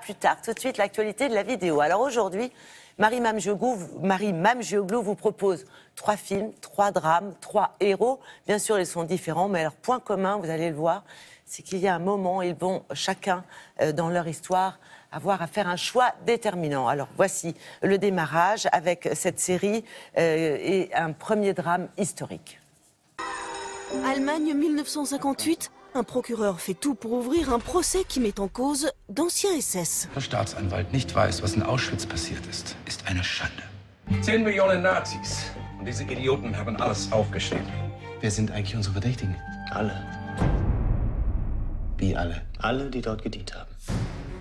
plus tard. Tout de suite, l'actualité de la vidéo. Alors aujourd'hui, Marie Mamgioglou vous propose 3 films, 3 drames, 3 héros. Bien sûr, ils sont différents, mais leur point commun, vous allez le voir, c'est qu'il y a un moment, ils vont chacun, dans leur histoire, avoir à faire un choix déterminant. Alors voici le démarrage avec cette série et un premier drame historique. Allemagne 1958, un procureur fait tout pour ouvrir un procès qui met en cause d'anciens SS. Der Staatsanwalt nicht weiß, was in Auschwitz passiert ist eine Schande. 10 Millionen Nazis. Und diese Idioten haben alles aufgeschrieben. Wer sind eigentlich unsere Verdächtigen? Alle. Wie alle? Alle, die dort gedient haben.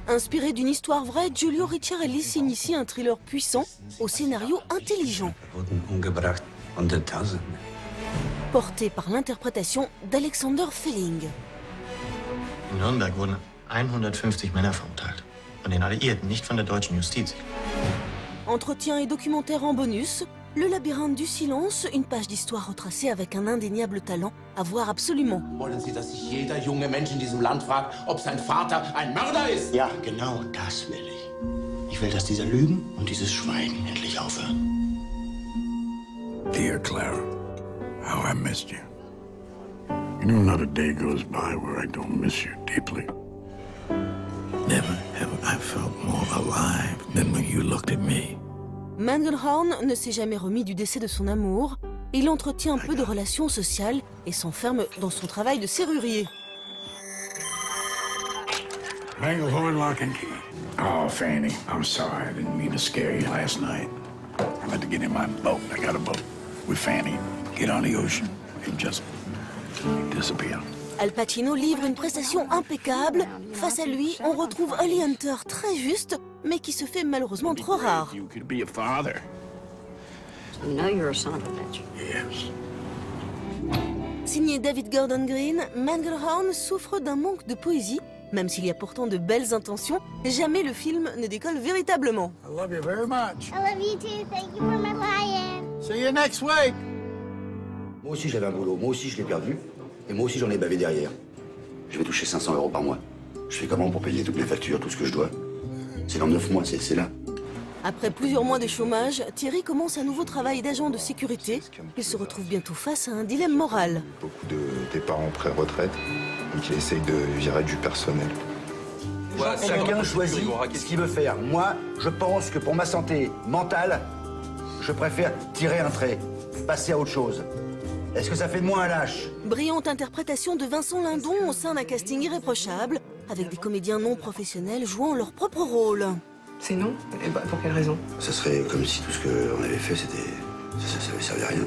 Inspiré d'une histoire vraie, Giulio Ricciarelli s'initie un thriller puissant au scénario intelligent. Wurden umgebracht, Hunderttausende. Porté par l'interprétation d'Alexander Felling. In Nürnberg wurden 150 Männer verurteilt. Von den Alliierten, nicht von der deutschen Justiz. Entretien et documentaire en bonus, Le labyrinthe du silence, une page d'histoire retracée avec un indéniable talent à voir absolument. Wollen Sie, dass sich jeder junge Mensch in diesem Land fragt, ob sein Vater ein Mörder ist? Ja, genau das will ich. Ich will, dass diese Lügen und dieses Schweigen endlich aufhören. Dear Clara, how I missed you. You know, not a day goes by where I don't miss you deeply. Never have I felt more alive than when you looked at me. Mangelhorn ne s'est jamais remis du décès de son amour. Il entretient un peu de relations sociales et s'enferme dans son travail de serrurier. Mangelhorn, lock and key. Oh, Fanny, I'm sorry. I didn't mean to scare you last night. I had to get in my boat. I got a boat with Fanny. Get on the ocean and just disappear. Al Pacino livre une prestation impeccable. Face à lui, on retrouve Holly Hunter très juste, mais qui se fait malheureusement trop rare. You could be a father. You know you're a son of a bitch. Yes. Signé David Gordon Green, Mangelhorn souffre d'un manque de poésie. Même s'il y a pourtant de belles intentions, jamais le film ne décolle véritablement. I love you very much. I love you too. Thank you for my lion. See you next week. Moi aussi j'avais un boulot, moi aussi je l'ai perdu, et moi aussi j'en ai bavé derrière. Je vais toucher 500 € par mois. Je fais comment pour payer toutes les factures, tout ce que je dois? C'est dans 9 mois, c'est là. Après plusieurs mois de chômage, Thierry commence un nouveau travail d'agent de sécurité. Il se retrouve bientôt face à un dilemme moral. Beaucoup de départs en pré-retraite, donc il essaye de virer du personnel. Chacun choisit ce qu'il veut faire. Moi, je pense que pour ma santé mentale, je préfère tirer un trait, passer à autre chose. Est-ce que ça fait de moi un lâche? Brillante interprétation de Vincent Lindon au sein d'un casting irréprochable, avec des comédiens non professionnels jouant leur propre rôle. C'est non? Et bah, pour quelle raison? Ça serait comme si tout ce qu'on avait fait, ça avait servi à rien.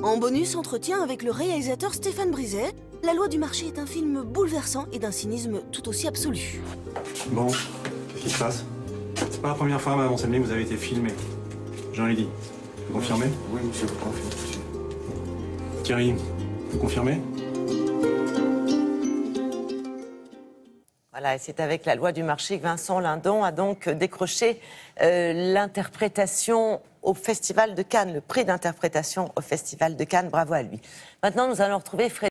En bonus, entretien avec le réalisateur Stéphane Brisset. La loi du marché est un film bouleversant et d'un cynisme tout aussi absolu. Bon, qu'est-ce qui se passe? C'est pas la première fois, Madame Anselmi, que vous avez été filmé. J'en ai dit. Vous confirmez? Oui, monsieur, vous confirmez. Thierry, vous confirmez? Voilà, et c'est avec la loi du marché que Vincent Lindon a donc décroché l'interprétation au Festival de Cannes, le prix d'interprétation au Festival de Cannes. Bravo à lui. Maintenant, nous allons retrouver Frédéric.